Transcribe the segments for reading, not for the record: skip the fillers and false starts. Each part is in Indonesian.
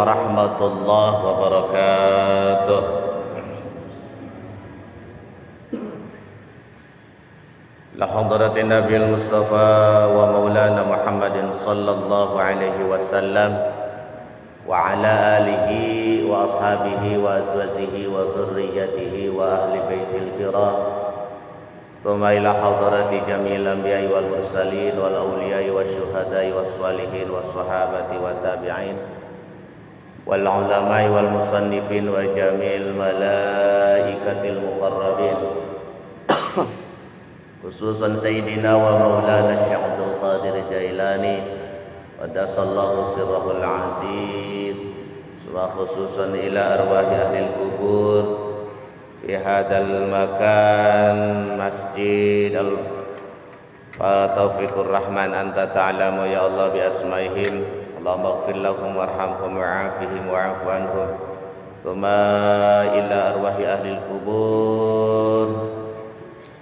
warahmatullahi wabarakatuh. La hadratin Nabil Mustafa wa Maulana Muhammadin sallallahu alaihi wasallam wa ala alihi wa ashabihi wa azwajihi wa dhurriyyatihi wa ahli baitil kiram. Thumma ila hadrati jamil anbiya'i wal mursalin wal awliya'i wasyuhada'i was salihin was sahabati wat tabi'in wal ulama'i wal musannifin wa jamil malaikatil muqarrabin. Khususan Sayyidina wa Maulana Syekh Abdul Qadir Jailani qaddasallahu sirrahul azim. Wa khususan ila arwahi ahlil kubur fi hadzal makan masjid al-taufiqur rahman anta ta'lamu ya Allah bi asmaihim. Allahumma ighfir lahum warhamhum wa'afihim wa'fu anhum. Thumma ila arwahi ahlil kubur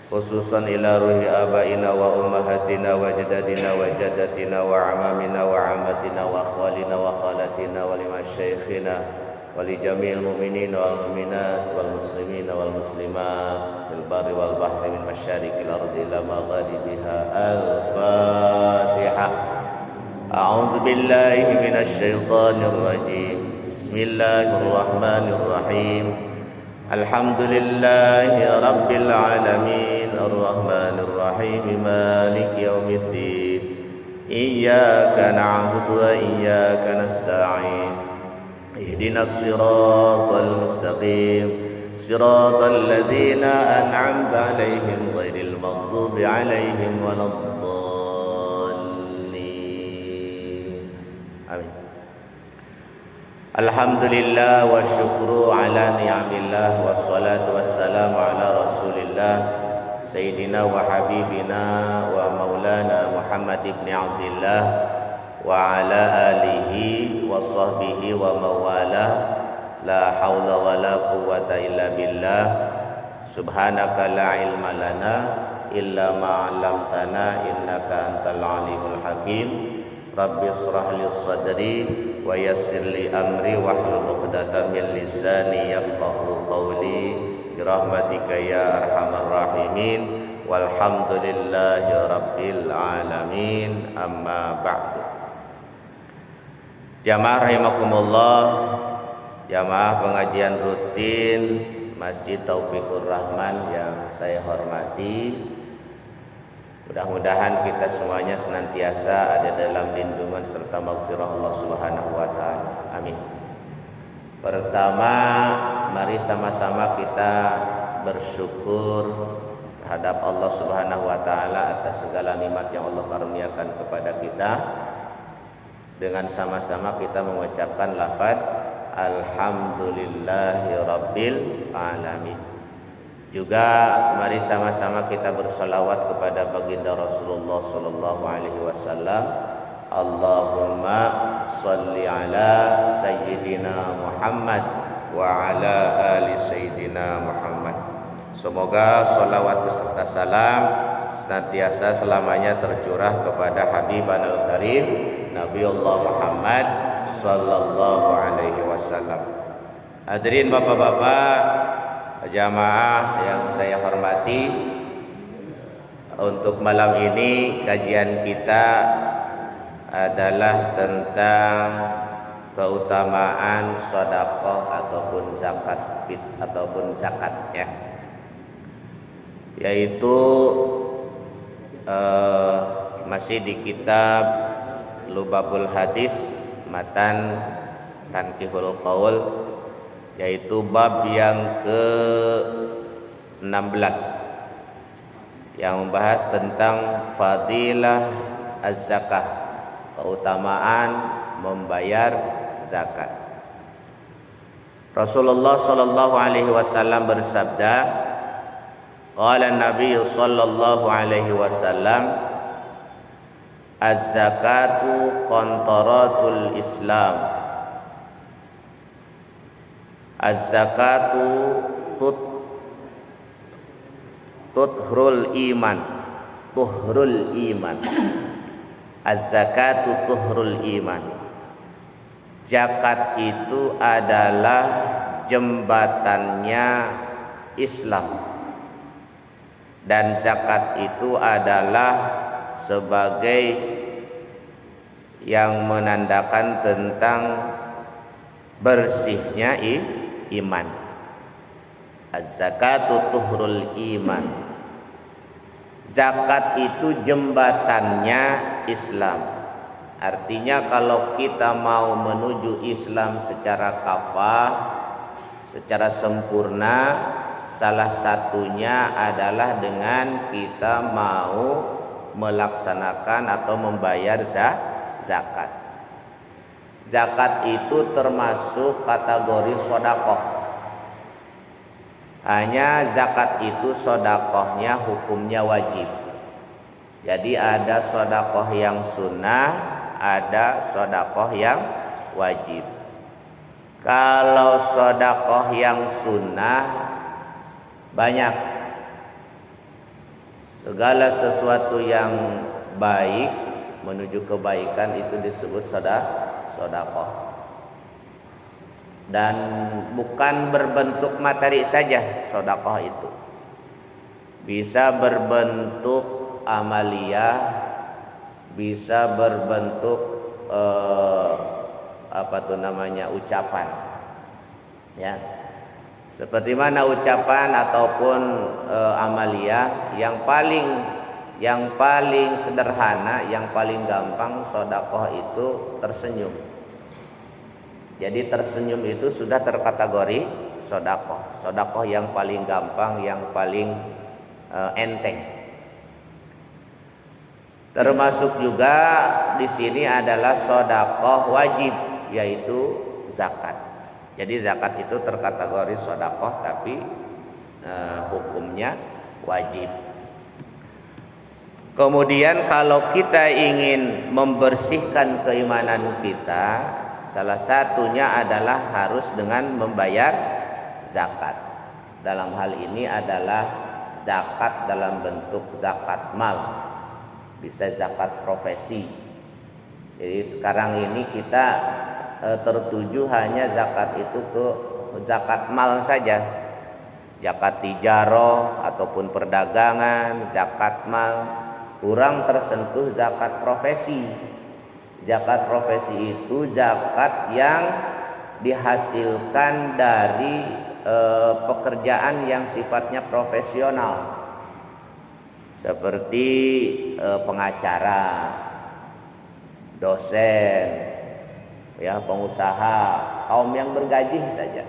khususan ila ruhi abaina wa ummahatina wa jadadina wa jaddatina wa amamina wa amatina wa akhwalina wa khalatina wa limasyaikhina wa li jami'il mu'minin wal mu'minat wal muslimina wal muslimat fil barri wal bahri min masyariqil ardi ila magharibiha. Al-Fatihah. A'udzu billahi minasy syaithanir rajim. Bismillahirrahmanirrahim. Alhamdulillahi rabbil alamin arrahmanir rahim maliki yaumiddin. Iyyaka na'budu wa iyyaka nasta'in. Ihdinas siratal mustaqim. Siratal ladzina an'amta 'alaihim ghairil maghdubi 'alaihim waladdallin. Amin. Alhamdulillah wa syukru ala ni'amillah wa salatu wassalamu ala rasulillah Sayyidina wa habibina wa maulana Muhammad ibn Abdillah wa ala alihi wa sahbihi wa mawala. La hawla wa la quwwata illa billah. Subhanaka la ilma lana illa ma'alamtana innaka antal alimul hakim. Rabbi israh li sadri wa yassir li amri wahlul 'uqdatam min lisani yafqahu qawli bi rahmatika ya arhamar rahimin walhamdulillahi rabbil alamin. Amma ba'du. Jamaah rahimakumullah, jamaah pengajian rutin Masjid Taufiqur Rahman yang saya hormati, mudah-mudahan kita semuanya senantiasa ada dalam lindungan serta maghfirah Allah Subhanahu wa taala. Amin. Pertama, mari sama-sama kita bersyukur terhadap Allah Subhanahu wa taala atas segala nikmat yang Allah karuniakan kepada kita. Dengan sama-sama kita mengucapkan lafaz alhamdulillahirabbil alamin. Juga mari sama-sama kita bersalawat kepada baginda Rasulullah sallallahu alaihi wasallam. Allahumma shalli ala sayyidina Muhammad wa ala ali sayyidina Muhammad. Semoga salawat beserta salam senantiasa selamanya tercurah kepada Habibanul Karim Nabiullah Muhammad sallallahu alaihi wasallam. Hadirin bapak-bapak, jamaah yang saya hormati, untuk malam ini kajian kita adalah tentang keutamaan sedekah ataupun zakat ya. Yaitu masih di kitab Lubabul Hadis matan Tankihul Qaul, yaitu bab yang ke-16 yang membahas tentang fadilah az-zakah, keutamaan membayar zakat. Rasulullah sallallahu alaihi wasallam bersabda, qala Nabi sallallahu alaihi wasallam, az-zakatu qantaratul Islam. Az-zakatu tuhrul iman. Az-zakatu tuhrul iman. zakat itu adalah jembatannya Islam, dan zakat itu adalah sebagai yang menandakan tentang bersihnya iman. Az-zakatu tuhrul iman. Zakat itu jembatannya Islam. Artinya kalau kita mau menuju Islam secara kafah, secara sempurna, salah satunya adalah dengan kita mau melaksanakan atau membayar zakat. Zakat itu termasuk kategori sodakoh. Hanya zakat itu sodakohnya hukumnya wajib. Jadi ada sodakoh yang sunnah, ada sodakoh yang wajib. Kalau sodakoh yang sunnah banyak. Segala sesuatu yang baik menuju kebaikan itu disebut sodakoh. Dan bukan berbentuk materi saja sodakoh itu, bisa berbentuk amaliyah, bisa berbentuk ucapan, ya. Seperti mana ucapan ataupun amaliyah yang paling sederhana, yang paling gampang sodakoh itu tersenyum. Jadi tersenyum itu sudah terkategori sodakoh. Sodakoh yang paling gampang, yang paling enteng. Termasuk juga di sini adalah sodakoh wajib, yaitu zakat. Jadi zakat itu terkategori sodakoh, tapi hukumnya wajib. Kemudian kalau kita ingin membersihkan keimanan kita, salah satunya adalah harus dengan membayar zakat. Dalam hal ini adalah zakat dalam bentuk zakat mal, bisa zakat profesi. Jadi sekarang ini kita tertuju hanya zakat itu ke zakat mal saja. Zakat tijaroh ataupun perdagangan, zakat mal, kurang tersentuh zakat profesi. Zakat profesi itu zakat yang dihasilkan dari pekerjaan yang sifatnya profesional, seperti pengacara, dosen, ya, pengusaha, kaum yang bergaji saja.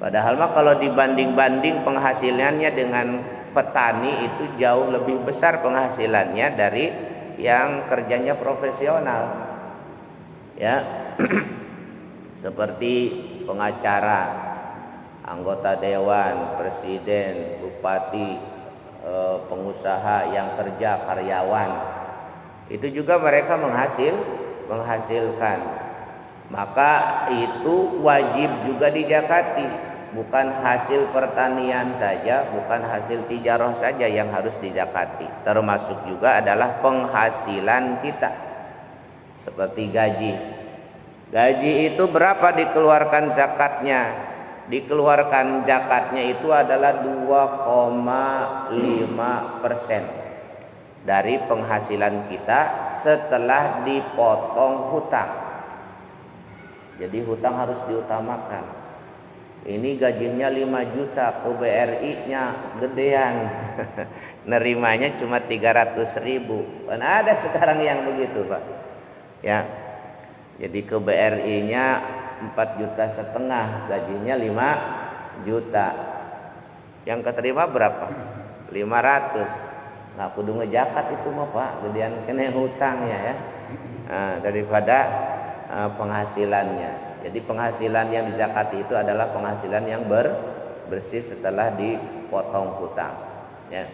Padahal mah kalau dibanding-banding penghasilannya dengan petani itu jauh lebih besar penghasilannya dari yang kerjanya profesional, ya. Seperti pengacara, anggota dewan, presiden, bupati, pengusaha yang kerja karyawan, itu juga mereka menghasilkan. Maka itu wajib juga dizakati. Bukan hasil pertanian saja, bukan hasil tijarah saja yang harus dizakati. Termasuk juga adalah penghasilan kita, seperti gaji. Gaji itu berapa dikeluarkan zakatnya? Dikeluarkan zakatnya itu adalah 2,5% dari penghasilan kita setelah dipotong hutang. Jadi hutang harus diutamakan. Ini gajinya 5 juta, ke BRI-nya gedean. Nerimanya cuma 300.000. Kan ada sekarang yang begitu, Pak. Ya. Jadi ke BRI-nya 4,5 juta, gajinya 5 juta. Yang keterima berapa? 500. Nah, kudu ngejakat itu mah, Pak. Gedean kena hutangnya, ya. Nah, daripada penghasilannya. Jadi penghasilan yang dizakati itu adalah penghasilan yang bersih setelah dipotong hutang, ya.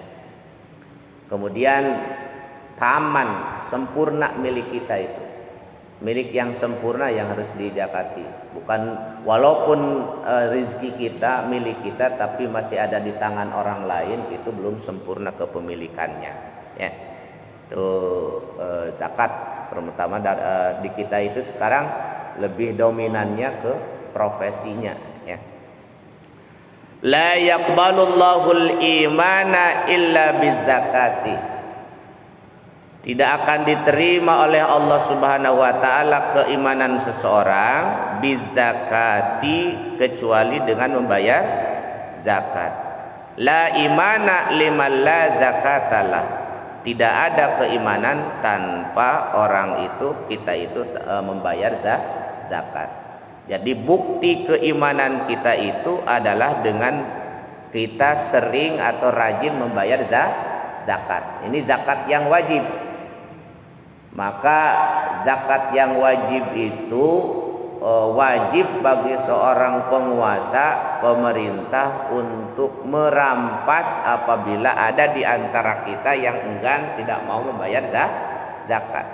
Kemudian taman, sempurna milik kita itu. Milik yang sempurna yang harus dizakati. Bukan walaupun rezeki kita, milik kita, tapi masih ada di tangan orang lain, itu belum sempurna kepemilikannya, ya. Itu zakat. Pertama di kita itu sekarang lebih dominannya ke profesinya ya. La yaqbalullahul imana illa bizakati. Tidak akan diterima oleh Allah Subhanahu wa taala keimanan seseorang bizakati kecuali dengan membayar zakat. La imana liman la zakatalah. Tidak ada keimanan tanpa orang itu membayar zakat. Jadi bukti keimanan kita itu adalah dengan kita sering atau rajin membayar zakat. Ini zakat yang wajib. Maka zakat yang wajib itu wajib bagi seorang penguasa pemerintah untuk merampas apabila ada di antara kita yang enggan tidak mau membayar zakat.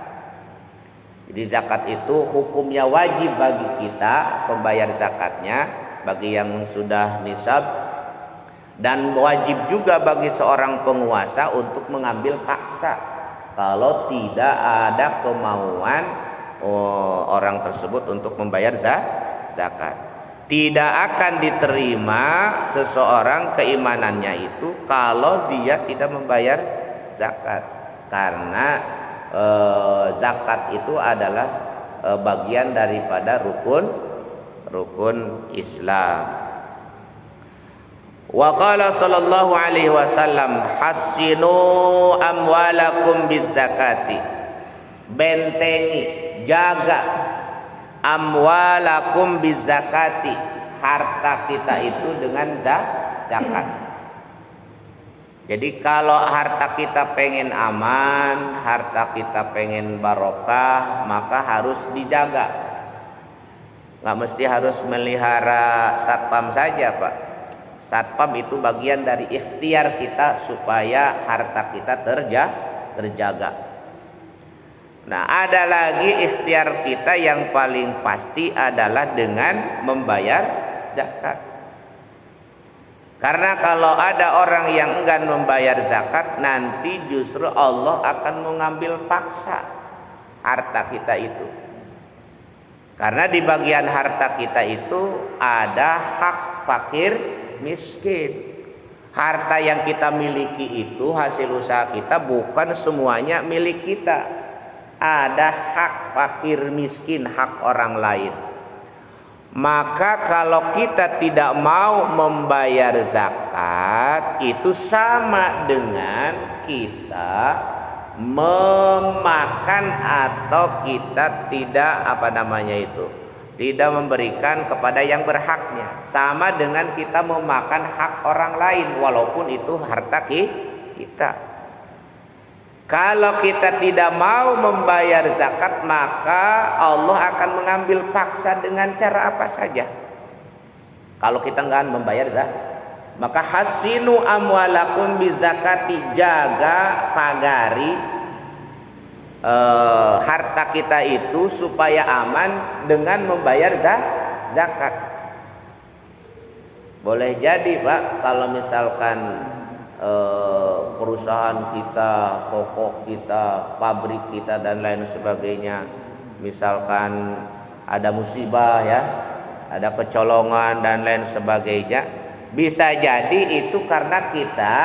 Jadi zakat itu hukumnya wajib bagi kita pembayar zakatnya bagi yang sudah nisab, dan wajib juga bagi seorang penguasa untuk mengambil paksa kalau tidak ada kemauan orang tersebut untuk membayar zakat. Tidak akan diterima seseorang keimanannya itu kalau dia tidak membayar zakat, karena zakat itu adalah bagian daripada rukun Islam. Wa qala sallallahu alaihi wasallam hassinu amwalakum bizakati. Bentengi, jaga amwalakum bizakati, harta kita itu dengan zakat. Jadi kalau harta kita pengen aman, harta kita pengen barokah, maka harus dijaga. Nggak mesti harus melihara satpam saja, Pak. Satpam itu bagian dari ikhtiar kita supaya harta kita terjaga. Nah, ada lagi ikhtiar kita yang paling pasti adalah dengan membayar zakat. Karena kalau ada orang yang enggan membayar zakat, nanti justru Allah akan mengambil paksa harta kita itu. Karena di bagian harta kita itu ada hak fakir miskin. Harta yang kita miliki itu hasil usaha kita, bukan semuanya milik kita. Ada hak fakir miskin, hak orang lain. Maka kalau kita tidak mau membayar zakat, itu sama dengan kita memakan atau kita tidak tidak memberikan kepada yang berhaknya. Sama dengan kita memakan hak orang lain walaupun itu harta kita. Kalau kita tidak mau membayar zakat, maka Allah akan mengambil paksa dengan cara apa saja. Kalau kita enggak membayar zakat, maka hasinu amwalakum bizakati, jaga, pagari harta kita itu supaya aman dengan membayar zakat. Boleh jadi, Pak, kalau misalkan perusahaan kita, toko kita, pabrik kita dan lain sebagainya, misalkan ada musibah ya, ada kecolongan dan lain sebagainya, bisa jadi itu karena kita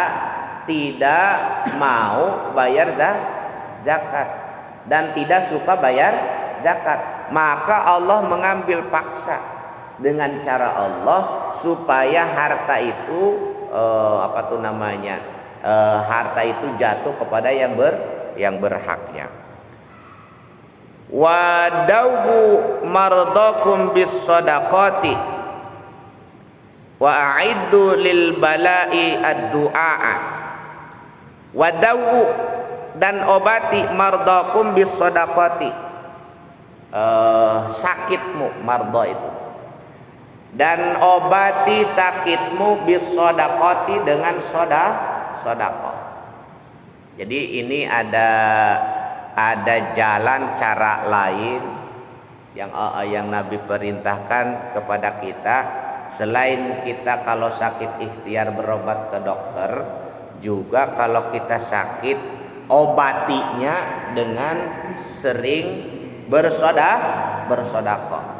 tidak mau bayar zakat dan tidak suka bayar zakat. Maka Allah mengambil paksa dengan cara Allah supaya harta itu harta itu jatuh kepada yang berhaknya. Wa dawu mardakum bis sadaqati wa a'iddu lil bala'i ad-du'a. Wa dawu, dan obati mardakum bis sadaqati, sakitmu, marda itu, dan obati sakitmu bis sodakoti, dengan sodakoh. Jadi ini ada jalan cara lain yang Nabi perintahkan kepada kita. Selain kita kalau sakit ikhtiar berobat ke dokter, juga kalau kita sakit obatinya dengan sering bersodakoh.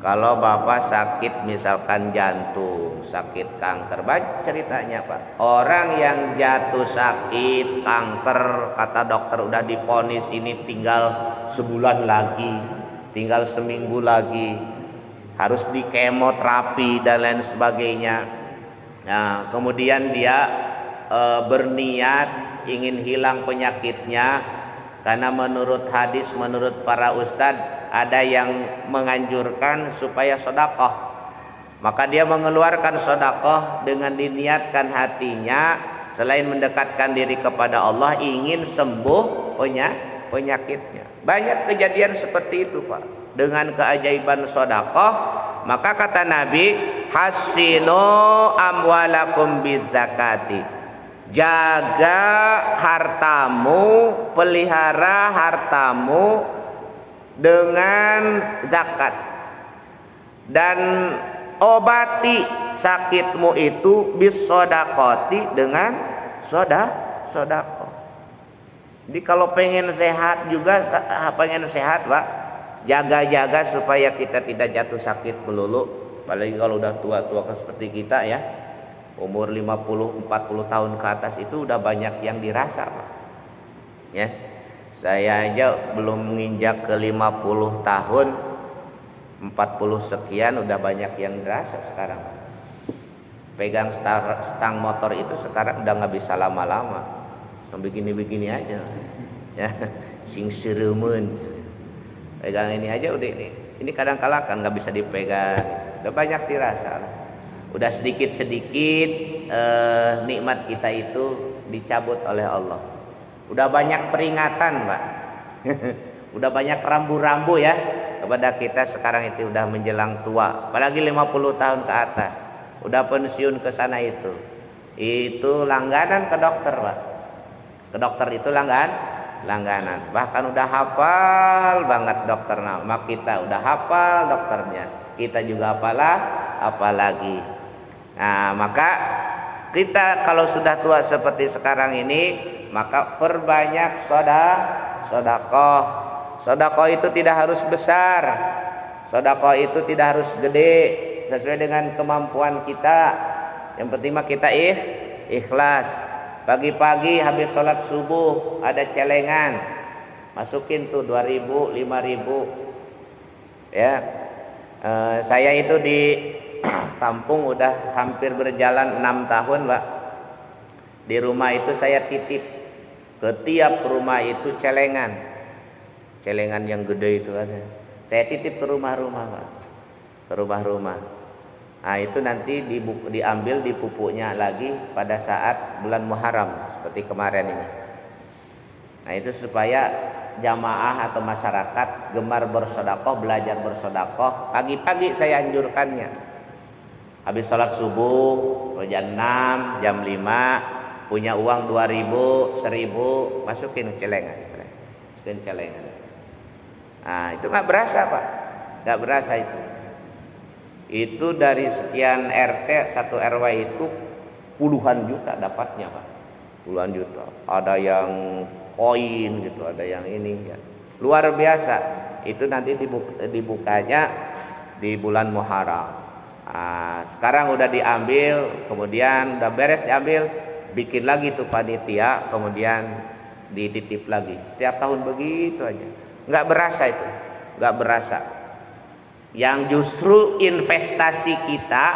Kalau bapak sakit misalkan jantung, sakit kanker, banyak ceritanya pak. Orang yang jatuh sakit kanker, kata dokter udah diponis ini tinggal sebulan lagi, tinggal seminggu lagi, harus di kemoterapi dan lain sebagainya. Nah, kemudian dia berniat ingin hilang penyakitnya, karena menurut hadis, menurut para ustadz, ada yang menganjurkan supaya sedekah. Maka dia mengeluarkan sedekah dengan diniatkan hatinya, selain mendekatkan diri kepada Allah, ingin sembuh penyakitnya. Banyak kejadian seperti itu pak, dengan keajaiban sedekah. Maka kata Nabi, hasinu amwalakum bizakati, jaga hartamu, pelihara hartamu dengan zakat, dan obati sakitmu itu bisodakoti dengan sodako. Jadi kalau pengen sehat juga, pengen sehat pak, jaga-jaga supaya kita tidak jatuh sakit melulu. Apalagi kalau udah tua-tua seperti kita ya, umur 50-40 tahun ke atas, itu udah banyak yang dirasa pak ya. Saya aja belum menginjak ke 50 tahun, 40 sekian udah banyak yang dirasa sekarang. Pegang stang motor itu sekarang udah nggak bisa lama-lama, begini-begini aja ya, sing seremen. Pegang ini aja udah, ini kadang-kala kan nggak bisa dipegang, udah banyak dirasa. Udah sedikit-sedikit nikmat kita itu dicabut oleh Allah. Udah banyak peringatan pak, udah banyak rambu-rambu ya kepada kita sekarang itu udah menjelang tua, apalagi 50 tahun ke atas, udah pensiun ke sana itu langganan ke dokter pak. Ke dokter itu langganan, bahkan udah hafal banget dokter nama kita, udah hafal dokternya, kita juga apalagi. Nah maka kita kalau sudah tua seperti sekarang ini, maka perbanyak sodakoh. Sodakoh itu tidak harus besar, sodakoh itu tidak harus gede, sesuai dengan kemampuan kita. Yang penting mah kita ikhlas. Pagi-pagi habis sholat subuh ada celengan, masukin tuh 2.000, 5.000 ya. Saya itu di kampung udah hampir berjalan 6 tahun pak. Di rumah itu saya titip ke tiap rumah itu celengan yang gede itu ada. Saya titip ke rumah-rumah pak, ke rumah-rumah. Nah itu nanti diambil dipupuknya lagi pada saat bulan Muharram seperti kemarin ini. Nah itu supaya jamaah atau masyarakat gemar bersedekah, belajar bersedekah. Pagi-pagi saya anjurkannya, habis sholat subuh jam 6, jam 5, punya uang 2.000, 1.000, masukin celengan. Nah itu nggak berasa pak, nggak berasa itu. Itu dari sekian RT 1 RW itu puluhan juta dapatnya pak, puluhan juta. Ada yang koin gitu, ada yang ini ya. Luar biasa. Itu nanti dibukanya di bulan Muharram. Nah, sekarang udah diambil, kemudian udah beres diambil, bikin lagi tuh panitia, kemudian dititip lagi. Setiap tahun begitu aja. Nggak berasa itu, nggak berasa. Yang justru investasi kita,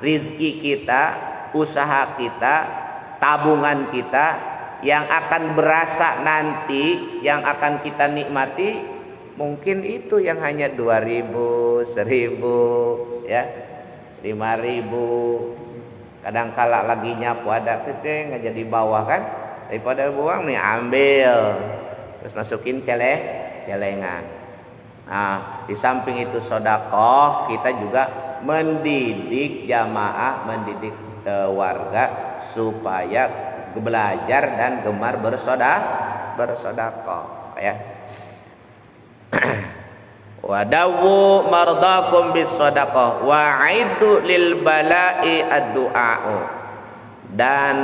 rizki kita, usaha kita, tabungan kita, yang akan berasa nanti, yang akan kita nikmati, mungkin itu yang hanya 2.000, 1.000 ya, 5.000. Kadang kala lagi nyapu ada keceng aja di bawah kan, daripada buang nih ambil, terus masukin celengan. Nah di samping itu sedekah, kita juga mendidik jamaah, mendidik warga supaya belajar dan gemar bersedekah ya. Wadawu mardakum bis sadaqah wa'idu lil bala'i ad-du'a'u, dan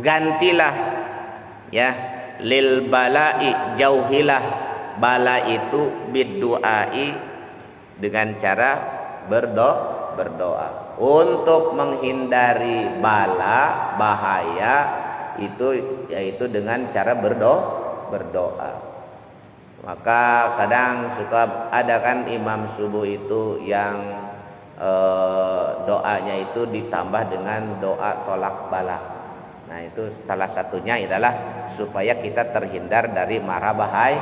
gantilah ya lil bala'i, jauhilah bala itu bid du'ai, dengan cara berdoa untuk menghindari bala bahaya itu, yaitu dengan cara berdoa. Maka kadang suka ada kan imam subuh itu yang doanya itu ditambah dengan doa tolak bala. Nah itu salah satunya adalah supaya kita terhindar dari mara bahaya.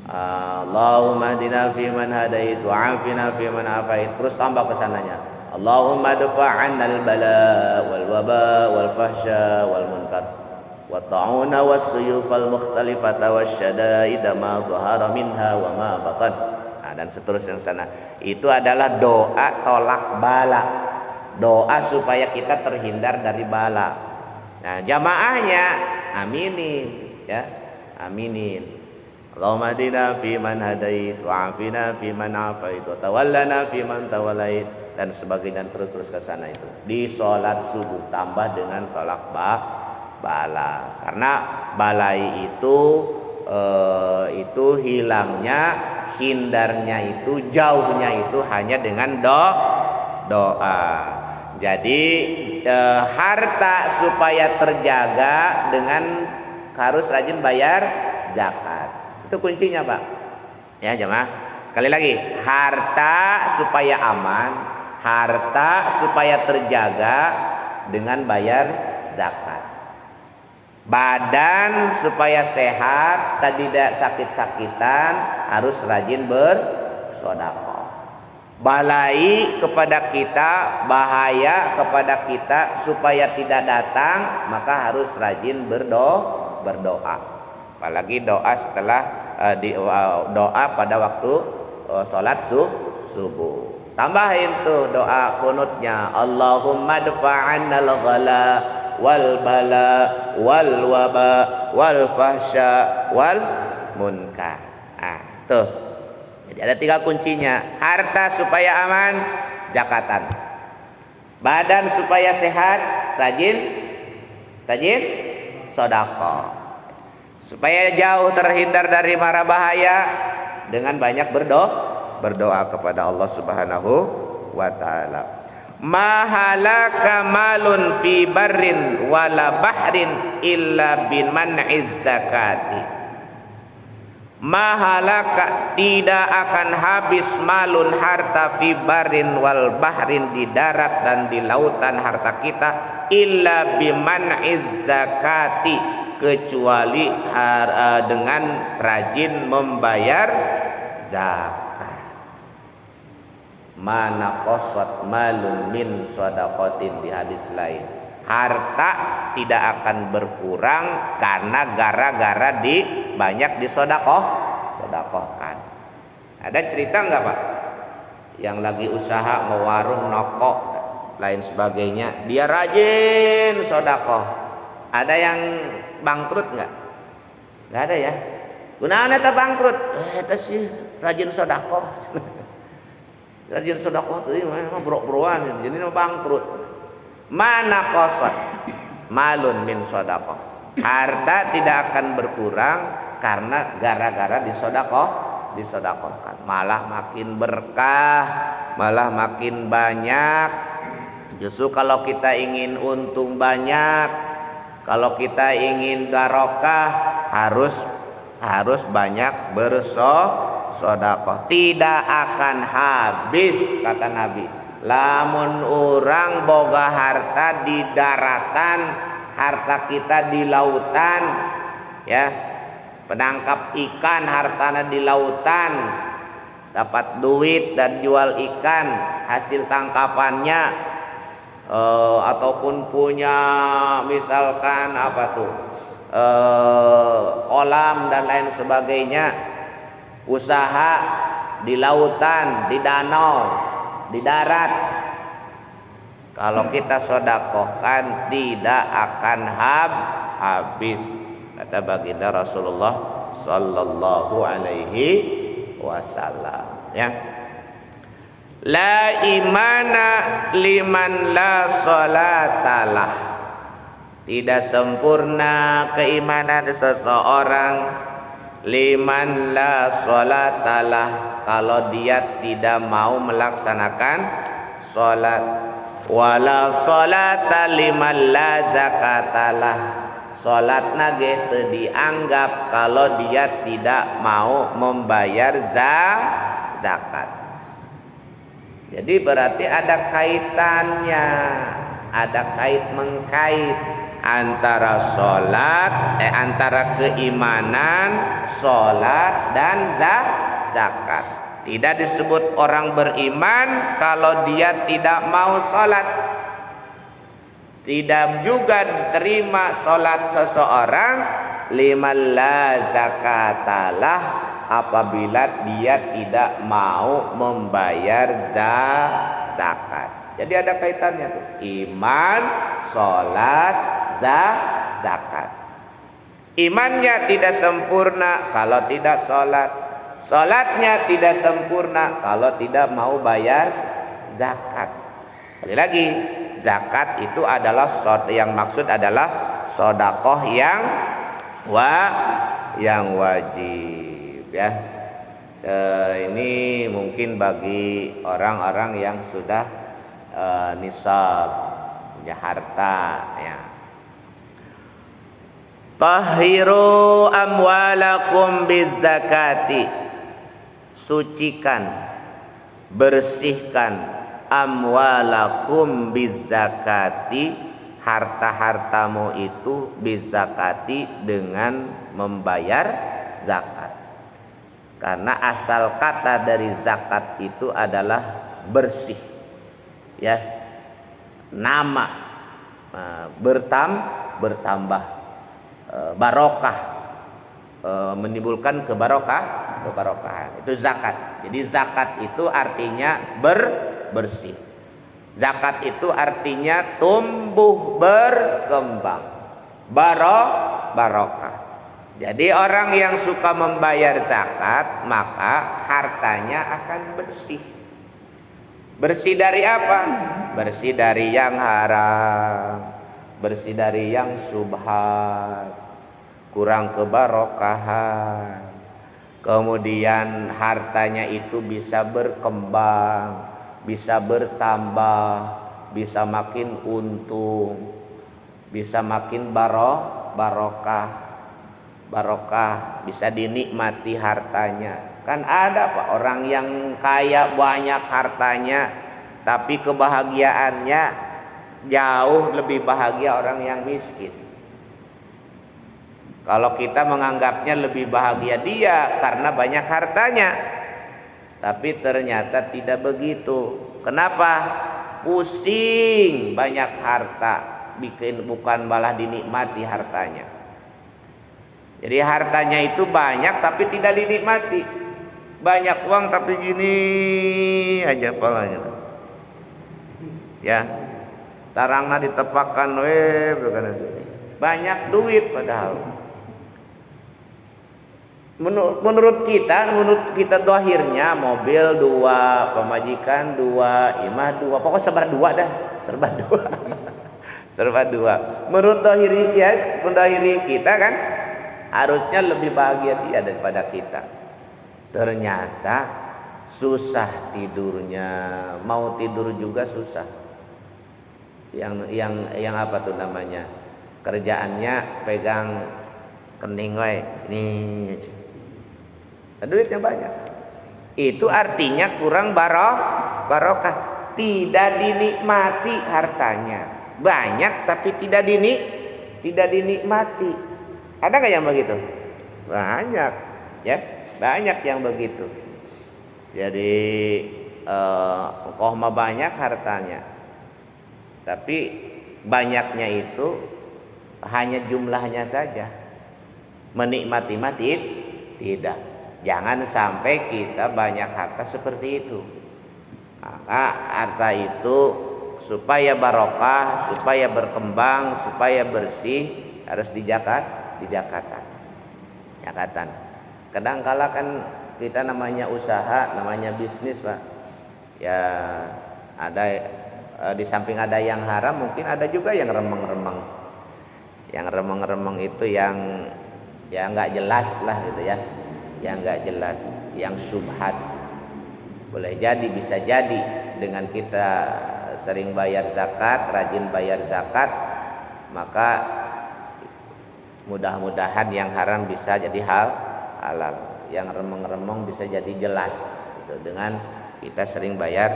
Allahumma hdina fi man hadait wa afina fi man afait. Terus tambah kesananya, Allahumma dafa'an al-bala wal waba wal fahsya wal munkar wa ta'una was suyuf al mukhtalifata was syadaida ma dhahara minha wa ma batan. Nah, dan seterusnya sana. Itu adalah doa tolak bala. Doa supaya kita terhindar dari bala. Nah, jamaahnya aminin ya. Aminin. Allahumma hdina fi man hadait wa afina fi man afait wa tawallana fi man tawallait, dan sebagainya, terus ke sana itu. Di salat subuh tambah dengan tolak bala. Karena balai itu hilangnya, hindarnya itu, jauhnya itu hanya dengan doa. Jadi harta supaya terjaga dengan harus rajin bayar zakat. Itu kuncinya, Pak. Ya, jemaah. Sekali lagi, harta supaya aman, harta supaya terjaga dengan bayar zakat. Badan supaya sehat, tidak sakit-sakitan, harus rajin bersedekah. Balai kepada kita, bahaya kepada kita supaya tidak datang, maka harus rajin berdoa. Apalagi doa setelah doa pada waktu sholat subuh. Tambahin tuh doa kunutnya, Allahumma dfa'annal ghala wal bala wal waba wal fahsya wal munkar. Tuh. Jadi ada 3 kuncinya. Harta supaya aman, zakatan. Badan supaya sehat, rajin sedekah. Supaya jauh terhindar dari mara bahaya, dengan banyak berdoa kepada Allah Subhanahu wa taala. Mahalaka malun fi barrin wala bahrin illa bin man'iz zakati. Mahalaka, tidak akan habis malun, harta, fi barrin wal bahrin, di darat dan di lautan harta kita, illa bi man'iz zakati, kecuali dengan rajin membayar zakat. Mana qasat malun min shadaqatin, di hadis lain, harta tidak akan berkurang karena gara-gara banyak disedekahkan. Ada cerita enggak, Pak, yang lagi usaha ngewarung, nokok, lain sebagainya, dia rajin sedekah, ada yang bangkrut enggak? Enggak ada ya. Gunaannya eta bangkrut? Eta sih rajin sedekah. Rajin sedekah teh mah bro-broan, jadi bangkrut. Mana qasat malun min sedekah. Harta tidak akan berkurang karena gara-gara disedekahkan. Malah makin berkah, malah makin banyak. Justru kalau kita ingin untung banyak, kalau kita ingin barokah, harus banyak bersedekah. Tidak akan habis, kata Nabi. Lamun orang boga harta di daratan, harta kita di lautan, ya, penangkap ikan hartana di lautan, dapat duit dan jual ikan hasil tangkapannya, ataupun punya misalkan apa tuh, kolam dan lain sebagainya, usaha di lautan, di danau, di darat, kalau kita sedekahkan tidak akan habis, kata baginda Rasulullah sallallahu alaihi wasallam, ya. La imana liman la salatalah. Tidak sempurna keimanan seseorang liman la sholatalah, kalau dia tidak mau melaksanakan sholat. Wala sholata liman la zakatalah, sholatna ge teu dianggap kalau dia tidak mau membayar zakat. Jadi berarti ada kaitannya, ada kait mengkait antara sholat, antara keimanan, sholat dan zakat. Tidak disebut orang beriman kalau dia tidak mau sholat. Tidak juga diterima sholat seseorang liman la zakatalah, apabila dia tidak mau membayar zakat. Jadi ada kaitannya tuh, iman, sholat, zakat. Imannya tidak sempurna kalau tidak sholat, sholatnya tidak sempurna kalau tidak mau bayar zakat. Sekali lagi, zakat itu adalah yang maksud adalah sedekah yang wajib ya. Ini mungkin bagi orang-orang yang sudah nisab, punya harta ya. Tahiru amwalakum bizakati, sucikan, bersihkan amwalakum bizakati, harta-hartamu itu bizakati, dengan membayar zakat. Karena asal kata dari zakat itu adalah bersih ya, nama bertambah, barokah, menimbulkan kebarokahan, itu zakat. Jadi zakat itu artinya bersih. Zakat itu artinya tumbuh berkembang, barokah. Jadi orang yang suka membayar zakat maka hartanya akan bersih. Bersih dari apa? Bersih dari yang haram, bersih dari yang syubhat, kurang kebarokahan. Kemudian hartanya itu bisa berkembang, bisa bertambah, bisa makin untung, bisa makin barokah, bisa dinikmati hartanya. Kan ada Pak orang yang kaya banyak hartanya, tapi kebahagiaannya jauh lebih bahagia orang yang miskin. Kalau kita menganggapnya lebih bahagia dia karena banyak hartanya, tapi ternyata tidak begitu. Kenapa? Pusing banyak harta, bikin bukan malah dinikmati hartanya. Jadi hartanya itu banyak tapi tidak dinikmati. Banyak uang tapi gini aja palanya. Ya. Tarangna ditepakan banyak duit padahal. Menurut kita dohirnya mobil 2, pemajikan 2, imah 2, pokoknya serba dua. Menurut dohiri kita kan harusnya lebih bahagia dia daripada kita. Ternyata susah tidurnya, mau tidur juga susah. Yang apa tuh namanya? Kerjaannya pegang kening ini. Duitnya banyak. Itu artinya kurang barokah, tidak dinikmati hartanya. Banyak tapi tidak dinikmati. Ada nggak yang begitu? Banyak, ya, banyak yang begitu. Jadi mah banyak hartanya, tapi banyaknya itu hanya jumlahnya saja. Menikmati tidak. Jangan sampai kita banyak harta seperti itu. Maka harta itu supaya barokah, supaya berkembang, supaya bersih harus jakatan. Kadangkala kan kita namanya usaha, namanya bisnis, Pak. Ya ada di samping ada yang haram, mungkin ada juga yang remeng-remeng. Yang remeng-remeng itu yang ya nggak jelas lah gitu ya, yang nggak jelas, yang syubhat. Boleh jadi, bisa jadi dengan kita sering bayar zakat, rajin bayar zakat, maka mudah-mudahan yang haram bisa jadi halal, yang remeng-remeng bisa jadi jelas gitu, dengan kita sering bayar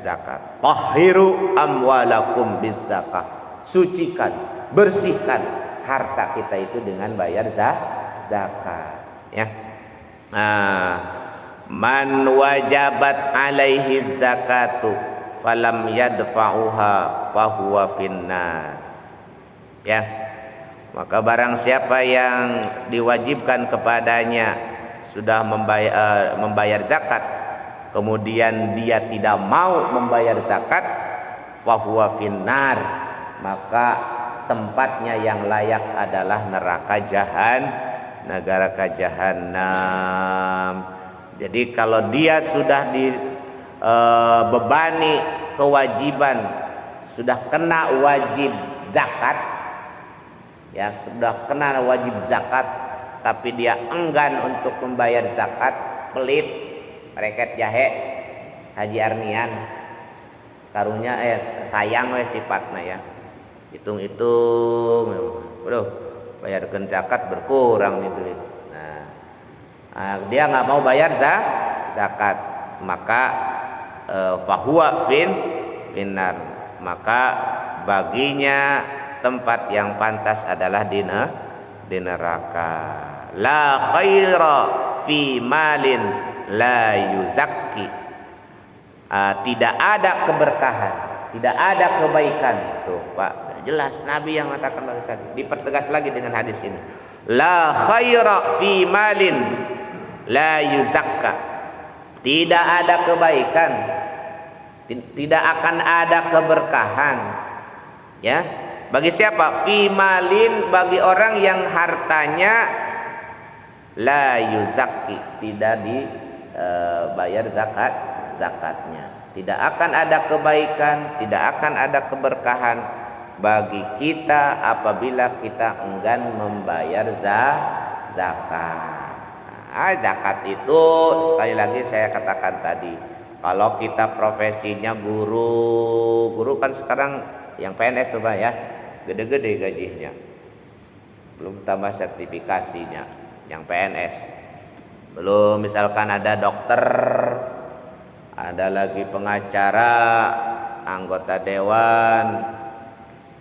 zakat. Tahhiru amwalakum bizzakah, sucikan, bersihkan harta kita itu dengan bayar zakat ya. Nah, man wajabat alaihi zakatu falam yadfa'uha fahuwa finnar ya. Maka barang siapa yang diwajibkan kepadanya sudah membayar zakat, kemudian dia tidak mau membayar zakat, fahuwa finnar, maka tempatnya yang layak adalah neraka jahanam. Jadi kalau dia sudah dibebani kewajiban, sudah kena wajib zakat, ya sudah kena wajib zakat, tapi dia enggan untuk membayar zakat, pelit, mereket jahe, Haji Arnian, karunya sayang we sifatna ya, hitung-hitung, waduh, bayarkan zakat berkurang nih duit. Nah, dia nggak mau bayar zakat, maka fahuwa finnar, maka baginya tempat yang pantas adalah di neraka. La khaira fi malin la yuzakki, tidak ada keberkahan, tidak ada kebaikan. Tuh Pak, jelas Nabi yang mengatakan barusan, dipertegas lagi dengan hadis ini. La khaira fi malin la yuzakka, tidak ada kebaikan, tidak akan ada keberkahan ya. Bagi siapa? Fi malin, bagi orang yang hartanya la yuzakki, tidak dibayar zakatnya. Tidak akan ada kebaikan, tidak akan ada keberkahan bagi kita apabila kita enggan membayar zakat. Zakat itu sekali lagi saya katakan tadi, kalau kita profesinya guru kan sekarang yang PNS tuh Pak ya, gede-gede gajinya, belum tambah sertifikasinya yang PNS, belum misalkan ada dokter, ada lagi pengacara, anggota dewan,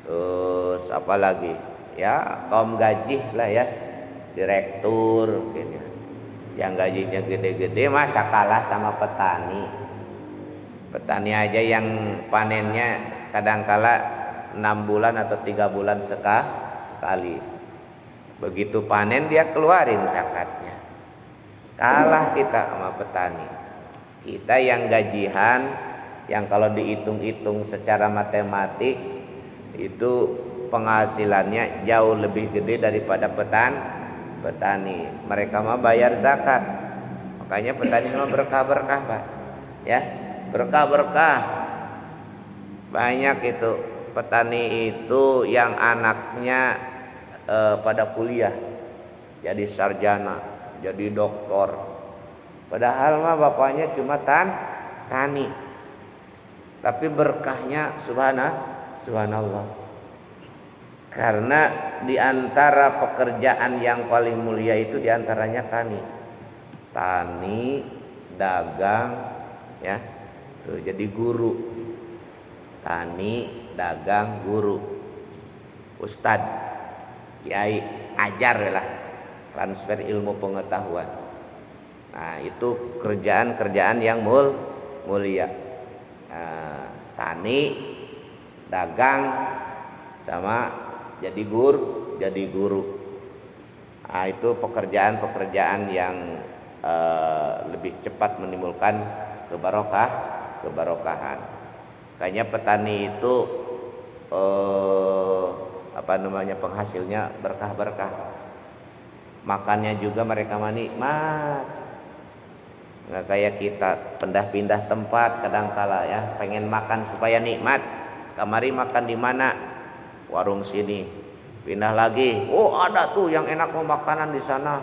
terus apa lagi ya, kaum gaji lah ya, direktur mungkin ya, yang gajinya gede-gede, masa kalah sama petani. Petani aja yang panennya kadangkala 6 bulan atau 3 bulan sekali. Begitu panen dia keluarin zakatnya. Kalah kita sama petani. Kita yang gajian, yang kalau dihitung-hitung secara matematik itu penghasilannya jauh lebih gede daripada petani. Mereka mah bayar zakat, makanya petani mah berkah-berkah Pak ya, berkah-berkah banyak. Itu petani itu yang anaknya pada kuliah jadi sarjana, jadi doktor, padahal mah bapaknya cuma tani, tapi berkahnya subhanallah. Karena di antara pekerjaan yang paling mulia itu diantaranya tani, dagang, ya, tuh jadi guru, tani, dagang, guru, ustad, kiai, ajar lah, transfer ilmu pengetahuan. Nah itu kerjaan-kerjaan yang mulia. Tani, dagang, sama jadi guru. Nah, itu pekerjaan-pekerjaan yang lebih cepat menimbulkan keberkahan. Kayaknya petani itu penghasilnya berkah. Makannya juga mereka nikmat. Nggak kayak kita pindah-pindah tempat kadangkala ya, pengen makan supaya nikmat. Kamari makan di mana? Warung sini, Pindah lagi, oh ada tuh yang enak mau makanan di sana,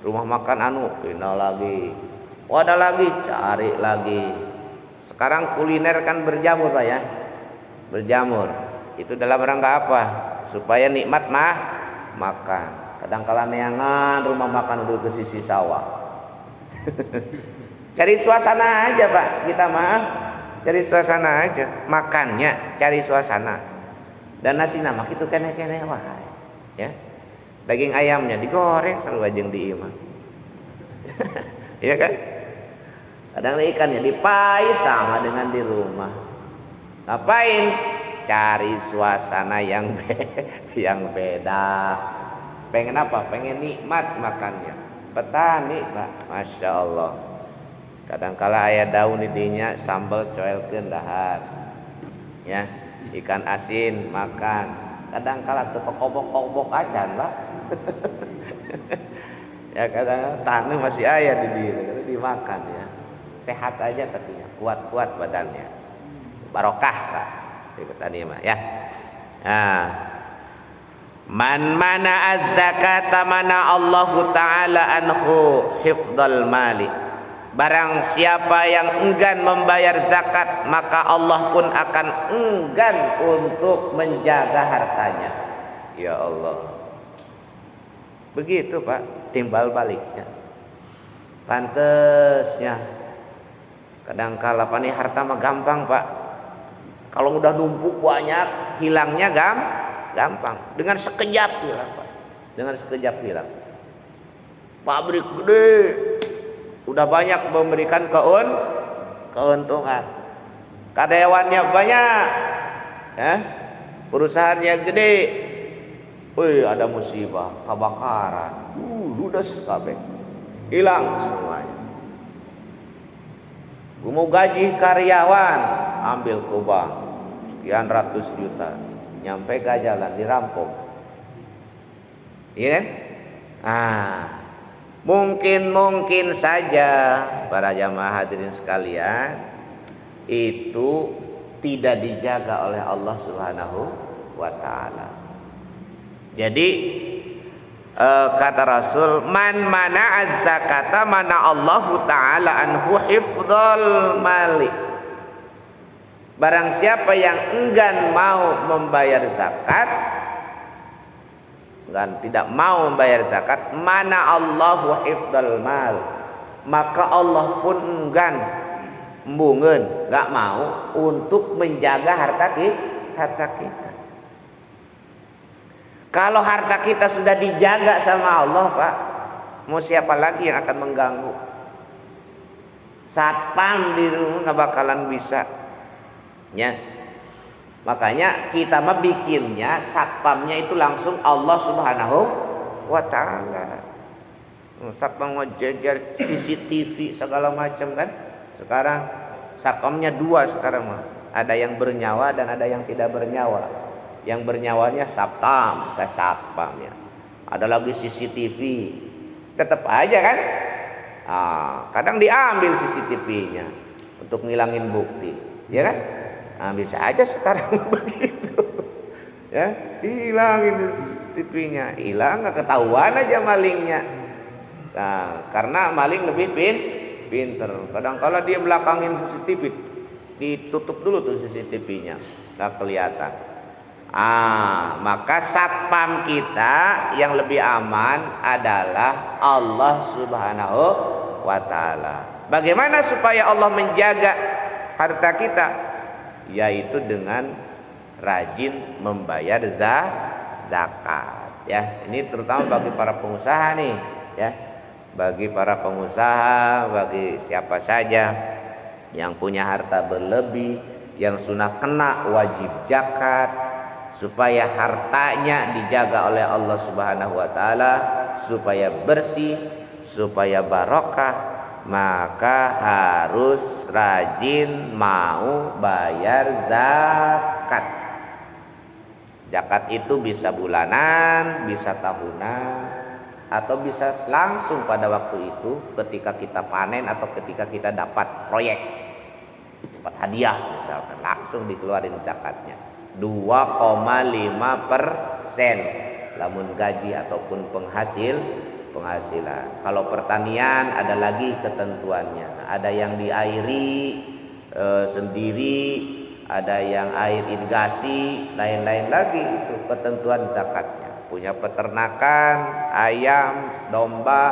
rumah makan anu. Pindah lagi, oh ada lagi, cari lagi. Sekarang kuliner kan berjamur Pak ya, berjamur. Itu dalam rangka apa? Supaya nikmat makan. Kadang-kala neangan rumah makan udah ke sisi sawah. Cari suasana aja Pak, kita mah cari suasana aja, makannya cari suasana. Dan nasi nama itu kene-kene wae. Ya. Daging ayamnya digoreng selalu ajeng di imah. Iya kan? Kadang ikannya dipai sama dengan di rumah. Ngapain? Cari suasana yang beda. Pengen apa? Pengen nikmat makannya. Petani, Pak. Masya Allah. Kadang-kala aya daun didinya sambal coelkeun dahar. Ya. Ikan asin makan, kadang-kala tuh kobok-kobok acan Pak. Ya kadang tanah masih ayah di diri, dimakan ya. Sehat aja katanya, kuat-kuat badannya, barokah Pak. Itu tadi mah ya. Nah, man mana az-zakata mana Allahu taala anhu hifdzal mali. Barang siapa yang enggan membayar zakat, maka Allah pun akan enggan untuk menjaga hartanya. Ya Allah. Begitu Pak, timbal baliknya. Pantesnya. Kadang-kala nih harta mah gampang Pak. Kalau udah numpuk banyak, hilangnya gampang. Dengan sekejap hilang Pak. Dengan sekejap hilang. Pabrik gede, udah banyak memberikan keuntungan, karyawannya banyak, ya, perusahaannya gede, wih ada musibah, kebakaran, ludes kabeh, hilang semuanya. Gue mau gaji karyawan, ambil ke bank, sekian ratus juta, nyampe ke jalan dirampok, iya kan? Mungkin saja para jamaah hadirin sekalian itu tidak dijaga oleh Allah Subhanahu wa taala. Jadi kata Rasul, man mana az-zakata mana Allahu taala anhu hifdzal mali. Barang siapa yang enggan mau membayar zakat, dan tidak mau membayar zakat, mana Allahu hifdzal mal, maka Allah pun enggan embungeun, enggak mau untuk menjaga harta kita. Kalau harta kita sudah dijaga sama Allah Pak, mau siapa lagi yang akan mengganggu? Satpam di rumah nggak bakalan bisa, ya. Makanya kita mah bikinnya satpamnya itu langsung Allah Subhanahu wa taala. Satpam ngejejer CCTV segala macam kan. Sekarang satpamnya dua sekarang mah. Ada yang bernyawa dan ada yang tidak bernyawa. Yang bernyawanya satpam, saya satpamnya. Ada lagi CCTV. Tetap aja kan? Kadang diambil CCTV-nya untuk ngilangin bukti, ya kan? Bisa aja sekarang begitu, ya, hilangin CCTV-nya, hilang nggak ketahuan aja malingnya. Nah, karena maling lebih pinter. Kadang-kala dia belakangin CCTV, ditutup dulu tuh CCTV-nya, nggak kelihatan. Maka satpam kita yang lebih aman adalah Allah Subhanahu wa taala. Bagaimana supaya Allah menjaga harta kita? Yaitu dengan rajin membayar zakat, ya. Ini terutama bagi para pengusaha nih, ya. Bagi para pengusaha, bagi siapa saja yang punya harta berlebih, yang sudah kena wajib zakat, supaya hartanya dijaga oleh Allah Subhanahu wa taala, supaya bersih, supaya barokah, maka harus rajin mau bayar zakat. Zakat itu bisa bulanan, bisa tahunan, atau bisa langsung pada waktu itu ketika kita panen atau ketika kita dapat proyek, dapat hadiah misalkan, langsung dikeluarin zakatnya 2,5%. sen lamun gaji ataupun penghasilan. Kalau pertanian ada lagi ketentuannya, ada yang diairi sendiri, ada yang air irigasi, lain-lain lagi itu ketentuan zakatnya. Punya peternakan, ayam, domba,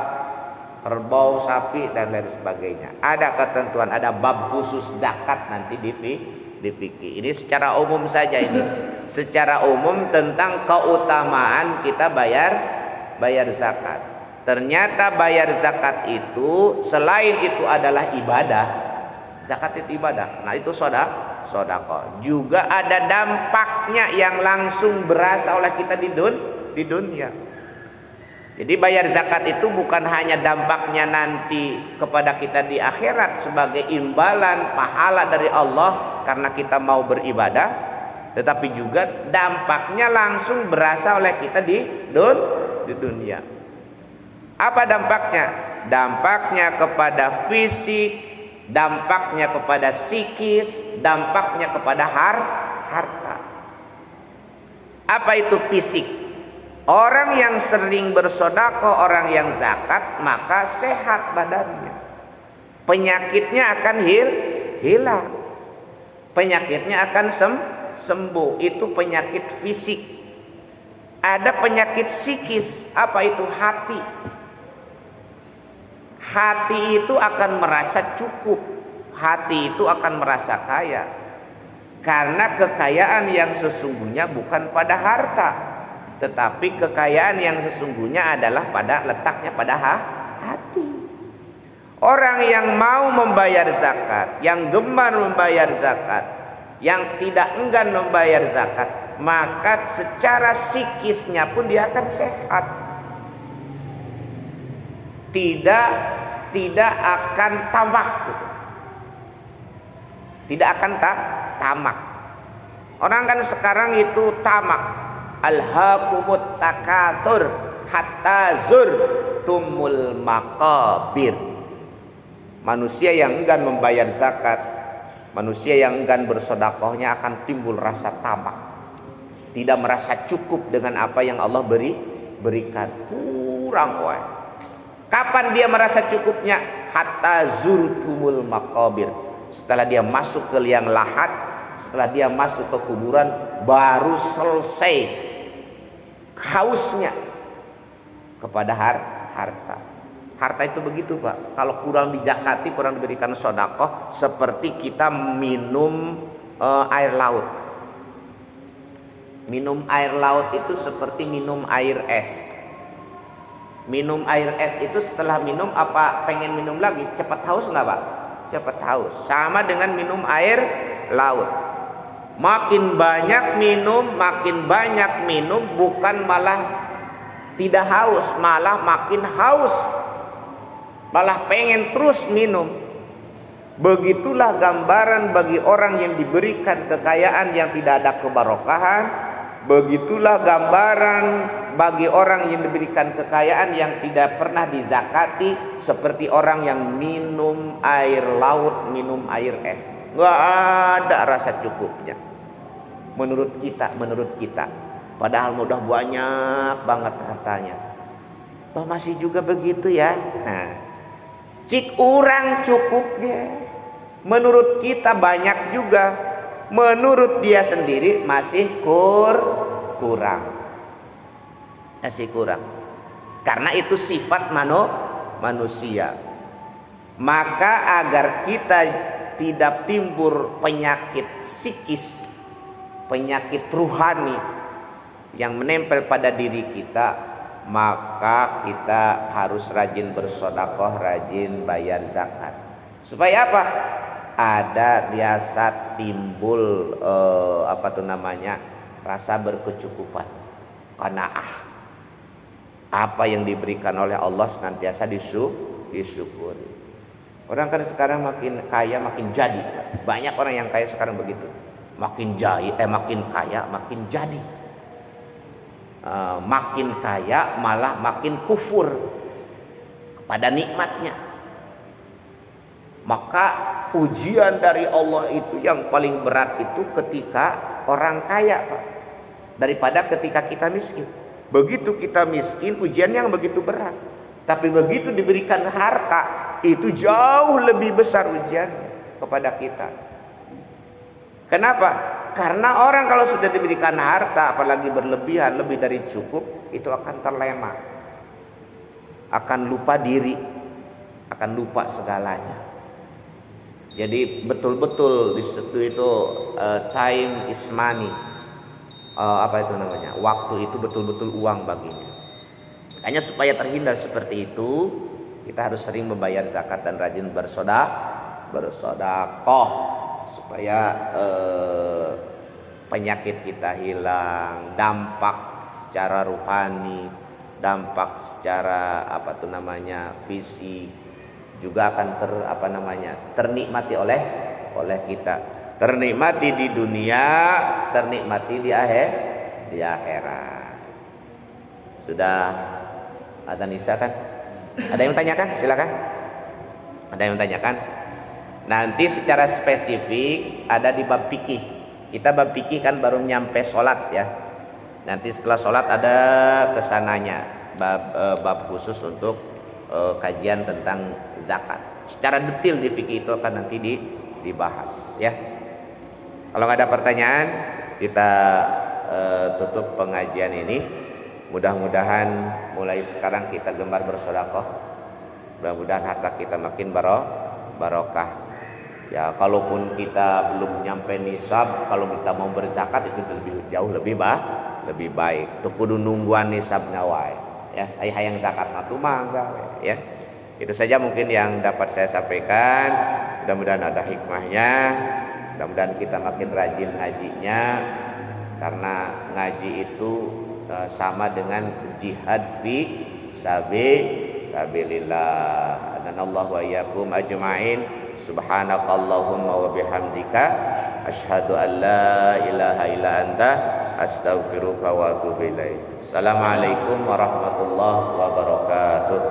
kerbau, sapi dan lain sebagainya. Ada ketentuan, ada bab khusus zakat nanti di fikih. Ini secara umum saja ini. Secara umum tentang keutamaan kita bayar zakat. Ternyata bayar zakat itu selain itu adalah ibadah. Zakat itu ibadah. Nah, itu sedekah. Juga ada dampaknya yang langsung berasa oleh kita di dunia. Jadi bayar zakat itu bukan hanya dampaknya nanti kepada kita di akhirat sebagai imbalan pahala dari Allah karena kita mau beribadah, tetapi juga dampaknya langsung berasa oleh kita di dunia. Apa dampaknya? Dampaknya kepada fisik, dampaknya kepada psikis, dampaknya kepada harta. Apa itu fisik? Orang yang sering bersedekah, orang yang zakat, maka sehat badannya. Penyakitnya akan hilang. Penyakitnya akan sembuh. Itu penyakit fisik. Ada penyakit psikis. Apa itu? Hati. Hati itu akan merasa cukup. Hati itu akan merasa kaya. Karena kekayaan yang sesungguhnya bukan pada harta, tetapi kekayaan yang sesungguhnya adalah letaknya pada hati. Orang yang mau membayar zakat, yang gemar membayar zakat, yang tidak enggan membayar zakat, maka secara psikisnya pun dia akan sehat. Tidak akan tamak. Tidak akan tamak. Orang kan sekarang itu tamak. Alhaakumut takatsur hatta zurtumul maqabir. Manusia yang enggan membayar zakat, manusia yang enggan bersedekahnya akan timbul rasa tamak. Tidak merasa cukup dengan apa yang Allah berikan. Kurang wae. Kapan dia merasa cukupnya? Hatta zurtumul maqabir. Setelah dia masuk ke liang lahat, setelah dia masuk ke kuburan, baru selesai hausnya kepada harta. Harta itu begitu, Pak. Kalau kurang dizakati, kurang diberikan sedekah, seperti kita minum air laut. Minum air laut itu seperti minum air es. Minum air es itu setelah minum apa pengen minum lagi? Cepat haus nggak, Pak? Cepat haus. Sama dengan minum air laut. Makin banyak minum, bukan malah tidak haus, malah makin haus. Malah pengen terus minum. Begitulah gambaran bagi orang yang diberikan kekayaan yang tidak ada kebarokahan. Begitulah gambaran bagi orang yang diberikan kekayaan yang tidak pernah dizakati, seperti orang yang minum air laut, minum air es. Nggak ada rasa cukupnya. Menurut kita. Padahal udah banyak banget hartanya. Oh, masih juga begitu ya. Nah, cik urang cukupnya. Menurut kita banyak juga. Menurut dia sendiri masih kurang. Masih kurang. Karena itu sifat manusia. Maka agar kita tidak timbul penyakit psikis, penyakit ruhani yang menempel pada diri kita, maka kita harus rajin bersedekah, rajin bayar zakat. Supaya apa? Ada riasat timbul rasa berkecukupan, qanaah. Apa yang diberikan oleh Allah senantiasa disyukuri. Orang kan sekarang makin kaya makin jadi. Banyak orang yang kaya sekarang begitu. Makin kaya makin jadi. Makin kaya malah makin kufur kepada nikmatnya. Maka ujian dari Allah itu yang paling berat itu ketika orang kaya, Pak. daripada ketika kita miskin. Begitu kita miskin, ujian yang begitu berat. Tapi begitu diberikan harta, itu jauh lebih besar ujian kepada kita. Kenapa? Karena orang kalau sudah diberikan harta, apalagi berlebihan, lebih dari cukup, itu akan terlena, akan lupa diri, akan lupa segalanya. Jadi betul-betul di situ itu time is money. Apa itu namanya? Waktu itu betul-betul uang baginya. Makanya supaya terhindar seperti itu, kita harus sering membayar zakat dan rajin bersodakoh supaya penyakit kita hilang, dampak secara rohani, dampak secara fisik juga akan ternikmati oleh kita, ternikmati di dunia, ternikmati di akhirat. Sudah ada Nisa kan? Ada yang tanyakan? Silakan. Ada yang tanyakan? Nanti secara spesifik ada di bab fikih. Kita bab fikih kan baru nyampe sholat ya. Nanti setelah sholat ada kesananya bab khusus untuk kajian tentang zakat. Secara detail di fikih itu akan nanti dibahas ya. Kalau nggak ada pertanyaan, kita tutup pengajian ini. Mudah-mudahan mulai sekarang kita gemar bersedekah. Mudah-mudahan harta kita makin barokah. Ya, kalaupun kita belum nyampe nisab, kalau kita mau berzakat itu jauh lebih baik. Tuh kudu nungguan nisabnya wae. Ya, hayang zakat mah mangga ya. Itu saja mungkin yang dapat saya sampaikan. Mudah-mudahan ada hikmahnya. Mudah-mudahan kita makin rajin ngajinya, karena ngaji itu sama dengan jihad fi sabilillah. Dan Allah wa iyyakum ajma'in. Subhanakallahumma wa bihamdika asyhadu an la ilaha illa anta astaghfiruka wa atubu ilaik. Assalamualaikum warahmatullahi wabarakatuh.